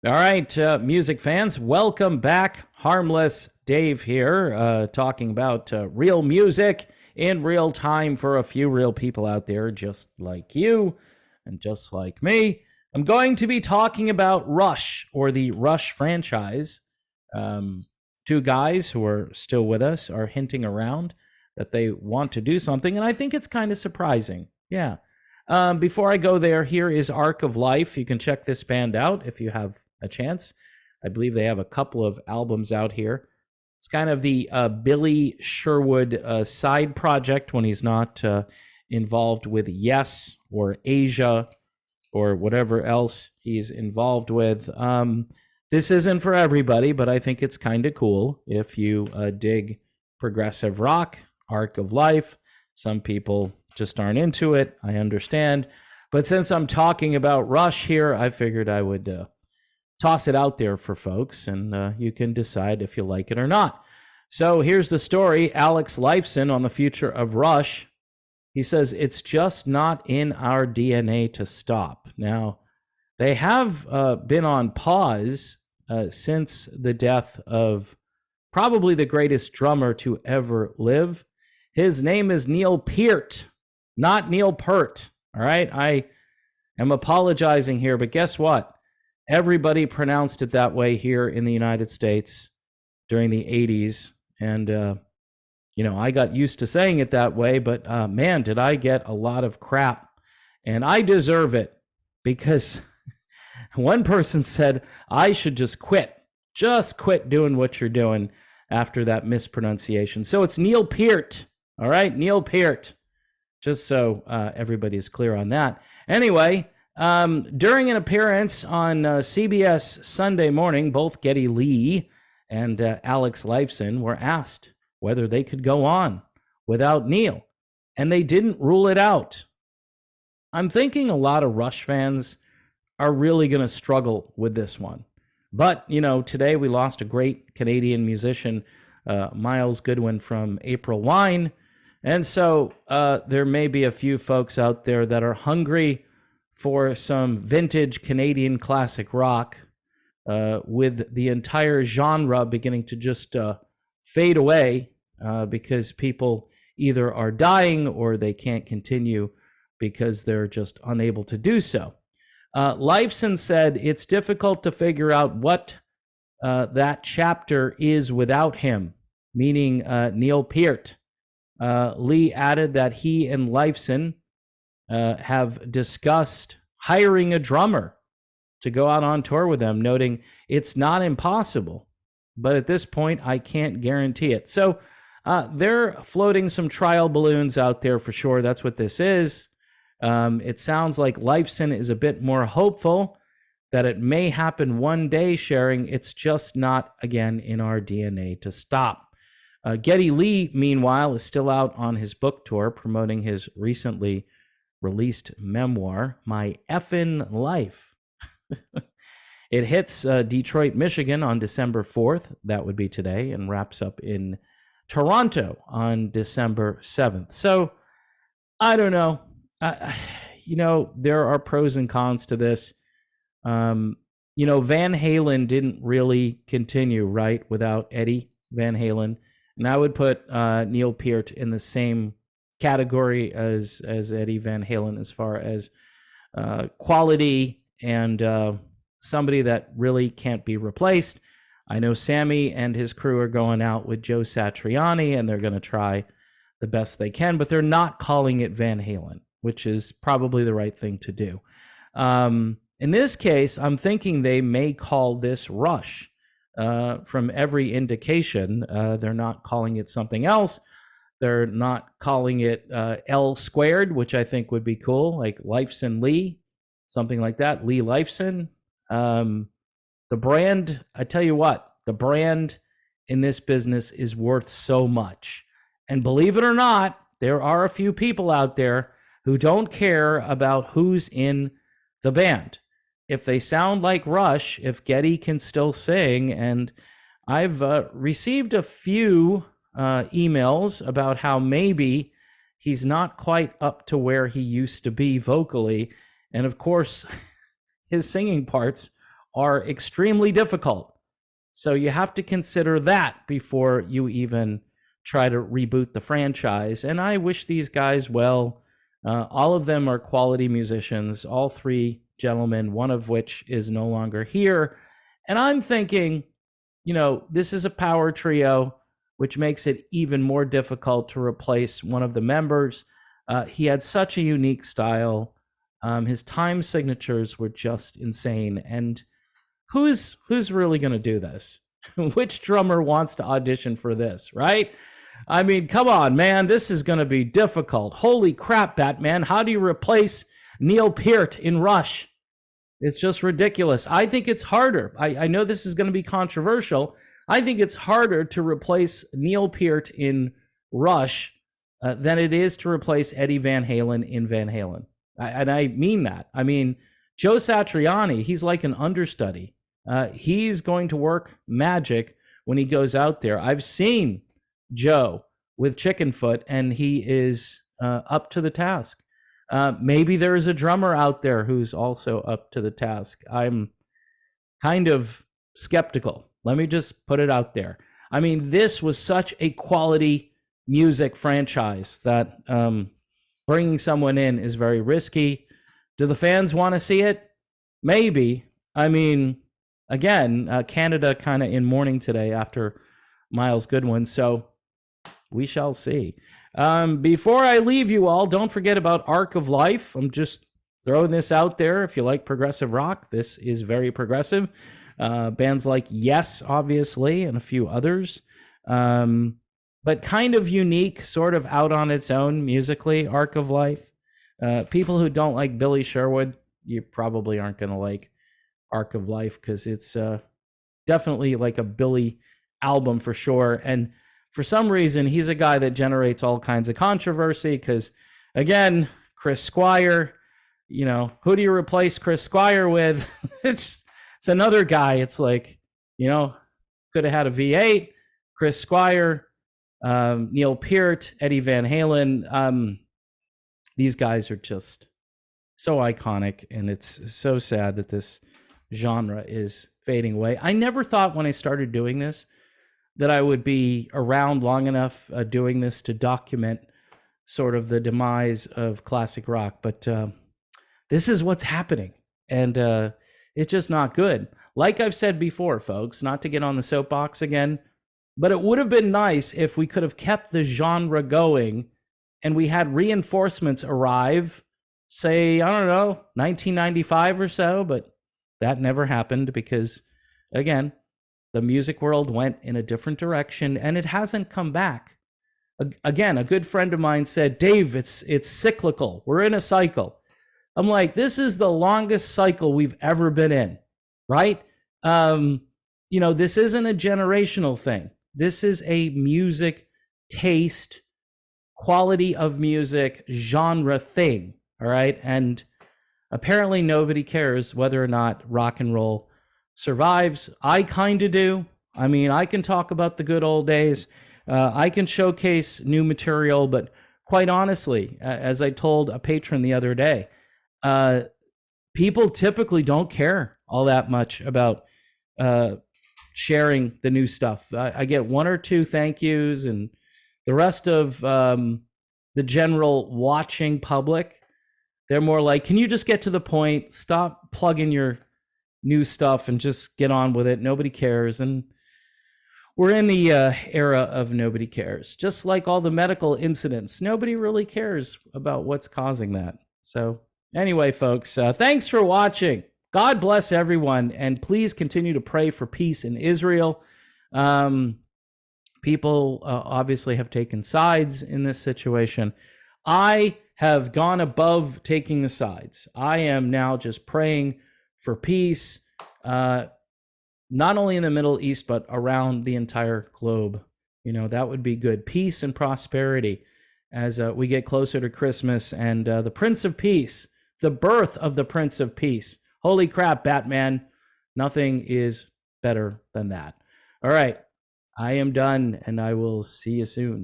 All right, music fans, welcome back. Harmless Dave here, talking about real music in real time for a few real people out there just like you and just like me. I'm going to be talking about Rush, or the Rush franchise. Two guys who are still with us are hinting around that they want to do something, and I think it's kind of surprising. Yeah. Before I go there, here is Arc of Life. You can check this band out if you have a chance. I believe they have a couple of albums out here. It's kind of the Billy Sherwood side project when he's not involved with Yes or Asia or whatever else he's involved with. This isn't for everybody, but I think it's kind of cool if you dig progressive rock. Arc of Life. Some people just aren't into it. I understand. But since I'm talking about Rush here, I figured I would toss it out there for folks, and you can decide if you like it or not. So here's the story. Alex Lifeson on the future of Rush. He says, it's just not in our DNA to stop. Now, they have been on pause since the death of probably the greatest drummer to ever live. His name is Neil Peart, not Neil Peart. All right. I am apologizing here, but guess what? Everybody pronounced it that way here in the United States during the 80s. And, I got used to saying it that way, but man, did I get a lot of crap. And I deserve it, because one person said I should just quit doing what you're doing after that mispronunciation. So it's Neil Peart. All right, Neil Peart, just so everybody's clear on that. Anyway, during an appearance on CBS Sunday Morning, both Geddy Lee and Alex Lifeson were asked whether they could go on without Neil, and they didn't rule it out. I'm thinking a lot of Rush fans are really going to struggle with this one. But, today we lost a great Canadian musician, Miles Goodwin from April Wine. And so there may be a few folks out there that are hungry for some vintage Canadian classic rock, with the entire genre beginning to just fade away because people either are dying or they can't continue because they're just unable to do so. Lifeson said it's difficult to figure out what that chapter is without him, meaning Neil Peart. Lee added that he and Lifeson have discussed hiring a drummer to go out on tour with them, noting it's not impossible, but at this point, I can't guarantee it. So they're floating some trial balloons out there for sure. That's what this is. It sounds like Lifeson is a bit more hopeful that it may happen one day, sharing it's just not, again, in our DNA to stop. Geddy Lee, meanwhile, is still out on his book tour promoting his recently released memoir, My Effin' Life. It hits Detroit, Michigan on December 4th. That would be today, and wraps up in Toronto on December 7th. So, I don't know. There are pros and cons to this. Van Halen didn't really continue, right, without Eddie Van Halen. And I would put Neil Peart in the same category as Eddie Van Halen as far as quality and somebody that really can't be replaced. I know Sammy and his crew are going out with Joe Satriani, and they're going to try the best they can, but they're not calling it Van Halen, which is probably the right thing to do. In this case, I'm thinking they may call this Rush. From every indication, they're not calling it something else. They're not calling it L squared, which I think would be cool, like Lifeson Lee, something like that, Lee Lifeson. The brand, I tell you what, the brand in this business is worth so much. And believe it or not, there are a few people out there who don't care about who's in the band. If they sound like Rush, if Geddy can still sing, and I've received a few emails about how maybe he's not quite up to where he used to be vocally. And of course, his singing parts are extremely difficult. So you have to consider that before you even try to reboot the franchise. And I wish these guys well. All of them are quality musicians, all three gentlemen, one of which is no longer here. And I'm thinking, this is a power trio, which makes it even more difficult to replace one of the members. He had such a unique style. His time signatures were just insane. And who's really going to do this? Which drummer wants to audition for this, right? I mean, come on, man. This is going to be difficult. Holy crap, Batman. How do you replace Neil Peart in Rush? It's just ridiculous. I think it's harder. I know this is going to be controversial. I think it's harder to replace Neil Peart in Rush than it is to replace Eddie Van Halen in Van Halen. And I mean that. I mean, Joe Satriani, he's like an understudy. He's going to work magic when he goes out there. I've seen Joe with Chickenfoot, and he is up to the task. Maybe there's a drummer out there who's also up to the task. I'm kind of skeptical. Let me just put it out there. I mean, this was such a quality music franchise that bringing someone in is very risky. Do the fans want to see it? Maybe. I mean, again, Canada kind of in mourning today after Miles Goodwin, so we shall see. Before I leave you all, don't forget about Arc of Life. I'm just throwing this out there. If you like progressive rock, this is very progressive. Bands like Yes, obviously, and a few others. But kind of unique, sort of out on its own musically, Arc of Life. People who don't like Billy Sherwood, you probably aren't going to like Arc of Life, because it's definitely like a Billy album for sure. And for some reason, he's a guy that generates all kinds of controversy because, again, Chris Squire, who do you replace Chris Squire with? It's another guy. It's like, could have had a V8, Chris Squire, Neil Peart, Eddie Van Halen. These guys are just so iconic, and it's so sad that this genre is fading away. I never thought when I started doing this that I would be around long enough doing this to document sort of the demise of classic rock. But this is what's happening, and it's just not good. Like I've said before, folks, not to get on the soapbox again, but it would have been nice if we could have kept the genre going and we had reinforcements arrive, say, I don't know, 1995 or so, but that never happened because, again, the music world went in a different direction, and it hasn't come back. Again, a good friend of mine said, Dave, it's cyclical. We're in a cycle. I'm like, this is the longest cycle we've ever been in, right? This isn't a generational thing. This is a music taste, quality of music, genre thing, all right? And apparently nobody cares whether or not rock and roll survives. I kind of do. I mean, I can talk about the good old days. I can showcase new material, but quite honestly, as I told a patron the other day, people typically don't care all that much about sharing the new stuff. I get one or two thank yous, and the rest of the general watching public, they're more like, can you just get to the point? Stop plugging your new stuff and just get on with it. Nobody cares. And we're in the era of nobody cares. Just like all the medical incidents, nobody really cares about what's causing that. So anyway, folks, thanks for watching. God bless everyone, and please continue to pray for peace in Israel. People obviously have taken sides in this situation. I have gone above taking the sides. I am now just praying for peace, not only in the Middle East, but around the entire globe. That would be good. Peace and prosperity as we get closer to Christmas and the Prince of Peace, the birth of the Prince of Peace. Holy crap, Batman. Nothing is better than that. All right. I am done, and I will see you soon.